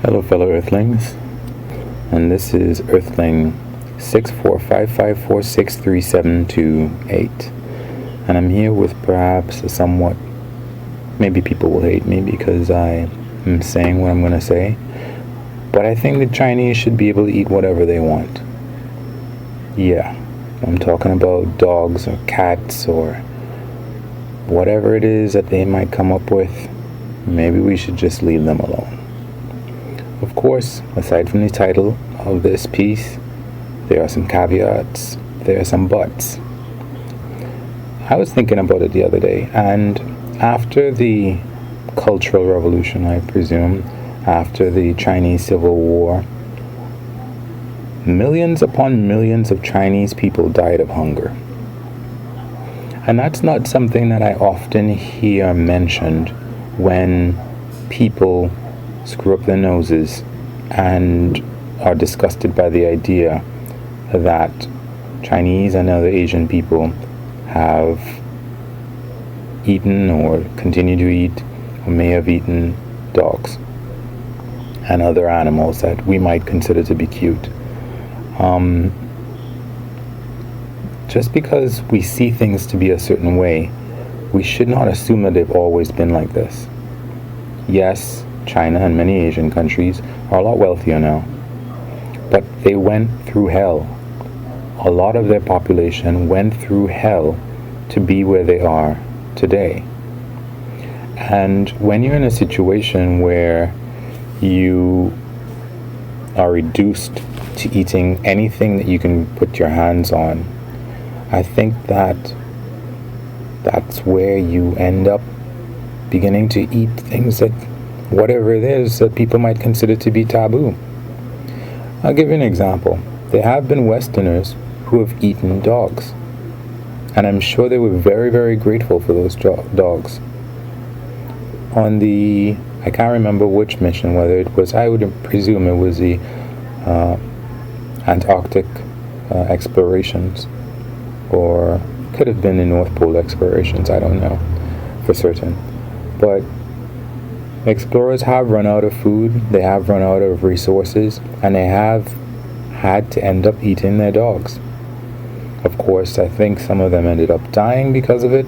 Hello, fellow Earthlings, and this is Earthling 64554637228, and I'm here with perhaps a somewhat, maybe people will hate me because I am saying what I'm going to say, but I think the Chinese should be able to eat whatever they want. Yeah, I'm talking about dogs or cats or whatever it is that they might come up with. Maybe we should just leave them alone. Of course, aside from the title of this piece, there are some caveats, there are some buts. I was thinking about it the other day, and after the Cultural Revolution, I presume, after the Chinese Civil War, millions upon millions of Chinese people died of hunger. And that's not something that I often hear mentioned when people screw up their noses and are disgusted by the idea that Chinese and other Asian people have eaten or continue to eat or may have eaten dogs and other animals that we might consider to be cute. Just because we see things to be a certain way, we should not assume that they've always been like this. Yes, China and many Asian countries are a lot wealthier now, but they went through hell. A lot of their population went through hell to be where they are today. And when you're in a situation where you are reduced to eating anything that you can put your hands on, I think that that's where you end up beginning to eat things that, whatever it is, that people might consider to be taboo. I'll give you an example. There have been Westerners who have eaten dogs, and I'm sure they were very, very grateful for those dogs. On the, I can't remember which mission, whether it was, I would presume it was the Antarctic explorations, or could have been the North Pole explorations, I don't know for certain. But explorers have run out of food, they have run out of resources, and they have had to end up eating their dogs. Of course, I think some of them ended up dying because of it,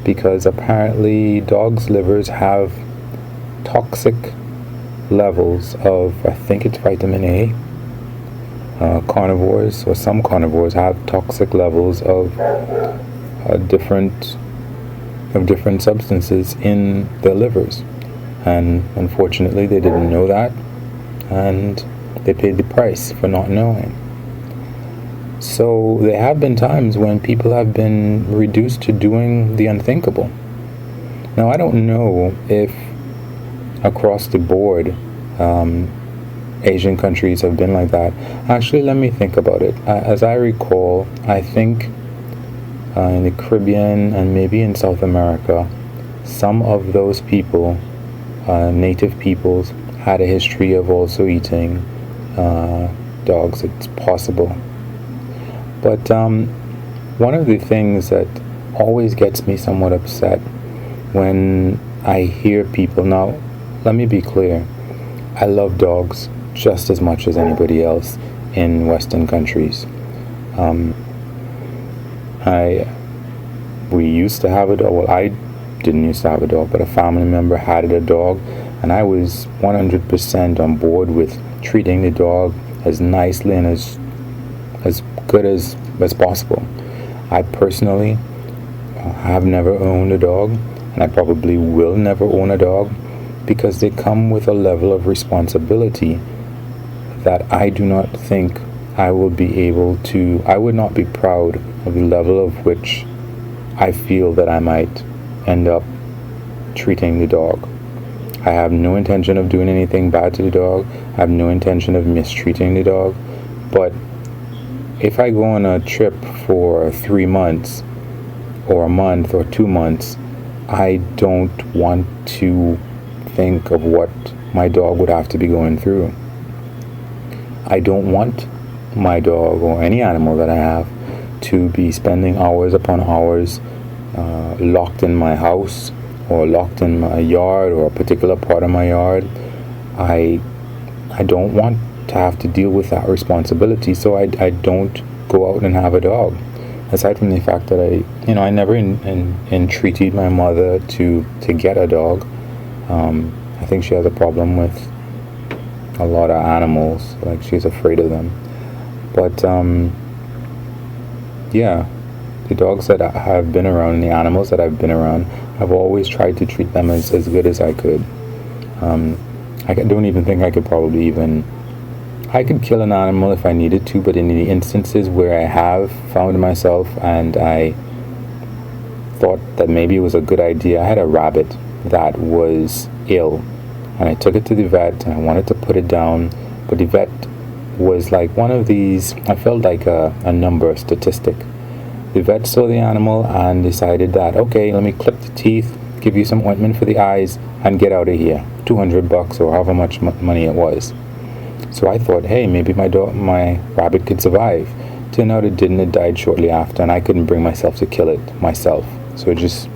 because apparently dogs' livers have toxic levels of, I think it's vitamin A. Carnivores, or some carnivores, have toxic levels of different substances in their livers, and unfortunately they didn't know that, and they paid the price for not knowing. So there have been times when people have been reduced to doing the unthinkable. Now, I don't know if across the board Asian countries have been like that. Actually, let me think about it. As I recall, I think in the Caribbean and maybe in South America, some of those people, native peoples, had a history of also eating dogs. It's possible. But one of the things that always gets me somewhat upset when I hear people, now let me be clear, I love dogs just as much as anybody else in Western countries. We used to have a dog. Well, I didn't used to have a dog, but a family member had a dog, and I was 100% on board with treating the dog as nicely and as good as possible. I personally have never owned a dog, and I probably will never own a dog, because they come with a level of responsibility that I do not think I will be able to, I would not be proud of the level of which I feel that I might end up treating the dog. I have no intention of doing anything bad to the dog. I have no intention of mistreating the dog. But if I go on a trip for 3 months or a month or 2 months, I don't want to think of what my dog would have to be going through. I don't want my dog or any animal that I have to be spending hours upon hours locked in my house or locked in my yard or a particular part of my yard. I I don't want to have to deal with that responsibility, so I don't go out and have a dog. Aside from the fact that I never entreated my mother to get a dog. I think she has a problem with a lot of animals, like she's afraid of them. But yeah, the dogs that I have been around, the animals that I've been around, I've always tried to treat them as good as I could. Don't even think I could probably even... I could kill an animal if I needed to, but in the instances where I have found myself and I thought that maybe it was a good idea, I had a rabbit that was ill, and I took it to the vet and I wanted to put it down, but the vet was like one of these, I felt like a number, statistic. The vet saw the animal and decided that, okay, let me clip the teeth, give you some ointment for the eyes, and get out of here. $200 or however much money it was. So I thought, hey, maybe my rabbit could survive. Turned out it didn't. It died shortly after, and I couldn't bring myself to kill it myself. So just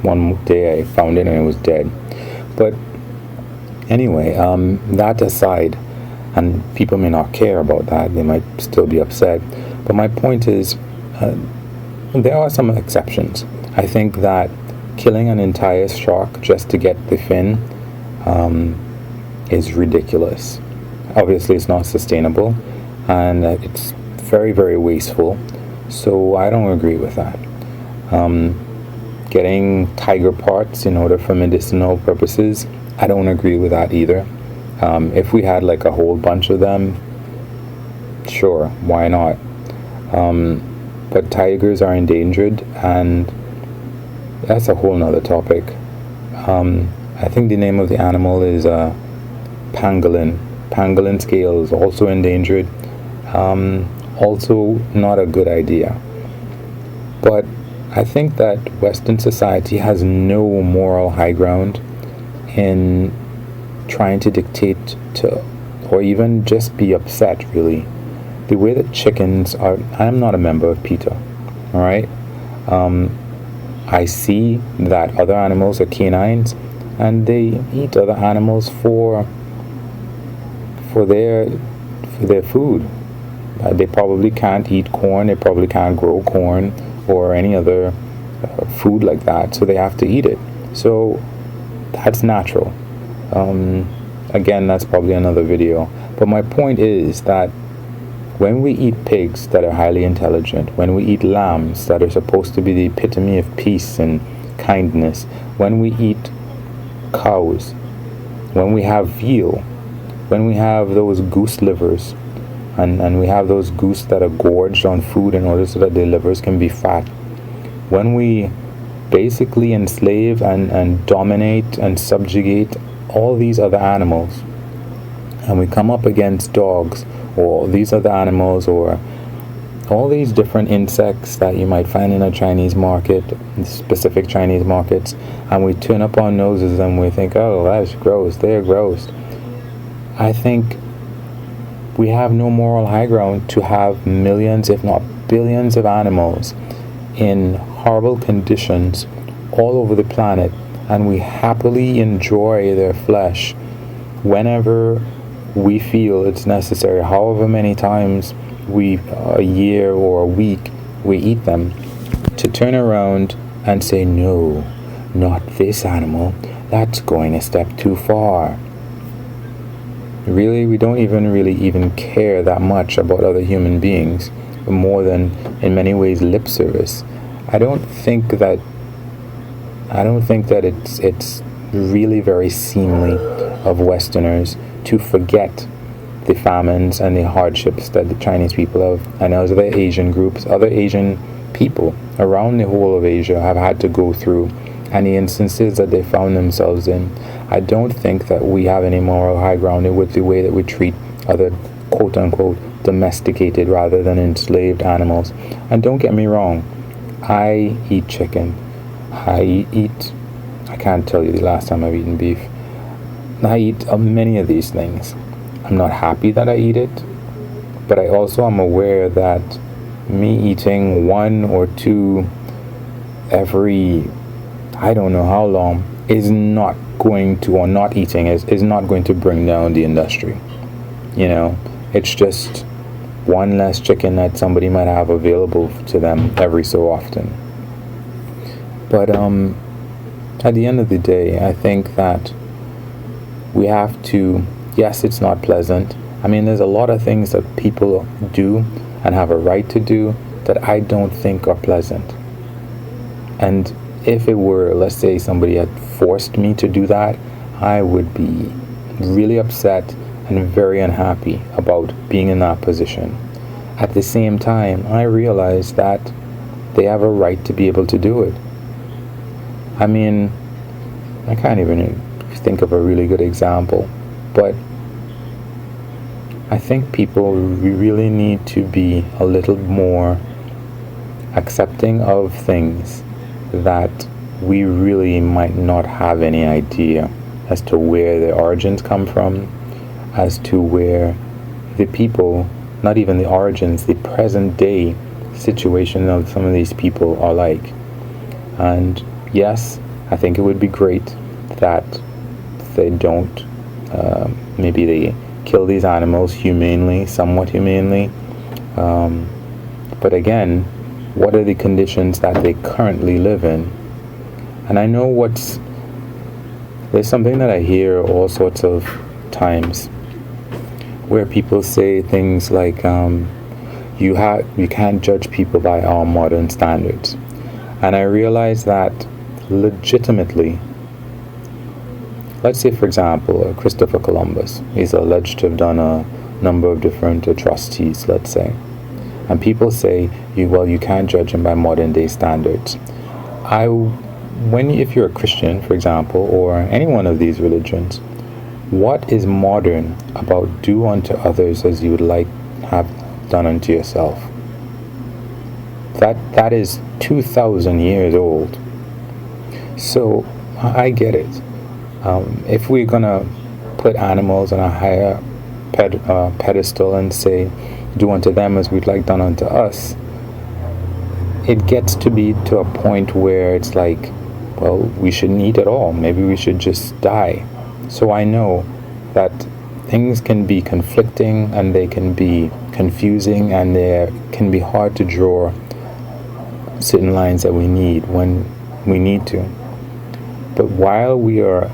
one day I found it and it was dead. But anyway, that aside, and people may not care about that, they might still be upset. But my point is, there are some exceptions. I think that killing an entire shark just to get the fin is ridiculous. Obviously, it's not sustainable, and it's very, very wasteful. So I don't agree with that. Getting tiger parts in order for medicinal purposes, I don't agree with that either. If we had like a whole bunch of them, sure, why not? But tigers are endangered, and that's a whole nother topic. I think the name of the animal is pangolin. Pangolin scale is also endangered. Also not a good idea. But I think that Western society has no moral high ground in trying to dictate to, or even just be upset, really. The way that chickens are... I'm not a member of PETA, all right? I see that other animals are canines, and they eat other animals for their food. They probably can't eat corn. They probably can't grow corn or any other food like that, so they have to eat it. So that's natural. Again, that's probably another video. But my point is that when we eat pigs that are highly intelligent, when we eat lambs that are supposed to be the epitome of peace and kindness, when we eat cows, when we have veal, when we have those goose livers, and we have those goose that are gorged on food in order so that their livers can be fat, when we basically enslave and dominate and subjugate all these other animals, and we come up against dogs or these other animals or all these different insects that you might find in a Chinese market, specific Chinese markets, and we turn up our noses and we think, oh, that's gross, they're gross. I think we have no moral high ground to have millions, if not billions, of animals in horrible conditions all over the planet, and we happily enjoy their flesh whenever we feel it's necessary, however many times a year or a week we eat them, to turn around and say, no, not this animal, that's going a step too far. Really, we don't even care that much about other human beings, more than in many ways lip service. I don't think that it's really very seemly of Westerners to forget the famines and the hardships that the Chinese people have, and other Asian groups, other Asian people around the whole of Asia have had to go through, and the instances that they found themselves in. I don't think that we have any moral high ground with the way that we treat other quote-unquote domesticated rather than enslaved animals. And don't get me wrong, I eat chicken. I can't tell you the last time I've eaten beef. I eat many of these things. I'm not happy that I eat it, but I also am aware that me eating one or two every I don't know how long is not going to, or not eating is not going to bring down the industry. You know, it's just one less chicken that somebody might have available to them every so often. But at the end of the day, I think that we have to, yes, it's not pleasant. I mean, there's a lot of things that people do and have a right to do that I don't think are pleasant. And if it were, let's say, somebody had forced me to do that, I would be really upset and very unhappy about being in that position. At the same time, I realize that they have a right to be able to do it. I mean, I can't even think of a really good example, but I think people really need to be a little more accepting of things that we really might not have any idea as to where the origins come from, as to where the people, not even the origins, the present day situation of some of these people are like. And yes, I think it would be great that they don't, maybe they kill these animals humanely, somewhat humanely. But again, what are the conditions that they currently live in? And I know there's something that I hear all sorts of times where people say things like, you can't judge people by our modern standards. And I realize that legitimately, let's say, for example, Christopher Columbus. He's alleged to have done a number of different atrocities, let's say. And people say, you can't judge him by modern day standards. If you're a Christian, for example, or any one of these religions, what is modern about do unto others as you would like have done unto yourself? That is 2,000 years old. So I get it. If we're gonna put animals on a higher pedestal and say, do unto them as we'd like done unto us, it gets to be to a point where it's like, well, we shouldn't eat at all. Maybe we should just die. So I know that things can be conflicting and they can be confusing and they can be hard to draw certain lines that we need when we need to. But while we are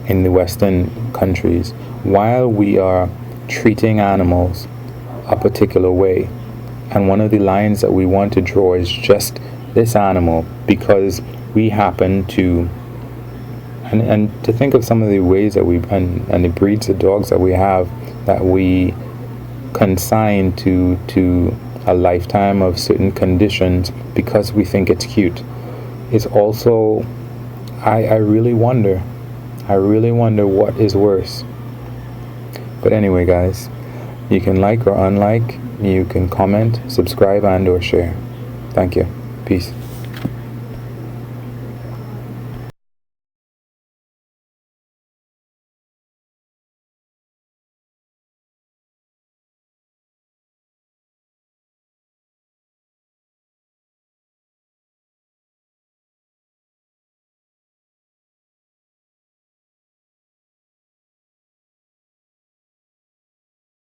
in the Western countries, while we are treating animals a particular way, and one of the lines that we want to draw is just this animal because we happen to, and to think of some of the ways that and the breeds of dogs that we have that we consign to a lifetime of certain conditions because we think it's cute. It's also, I really wonder what is worse. But anyway, guys, you can like or unlike, you can comment, subscribe, and or share. Thank you. Peace.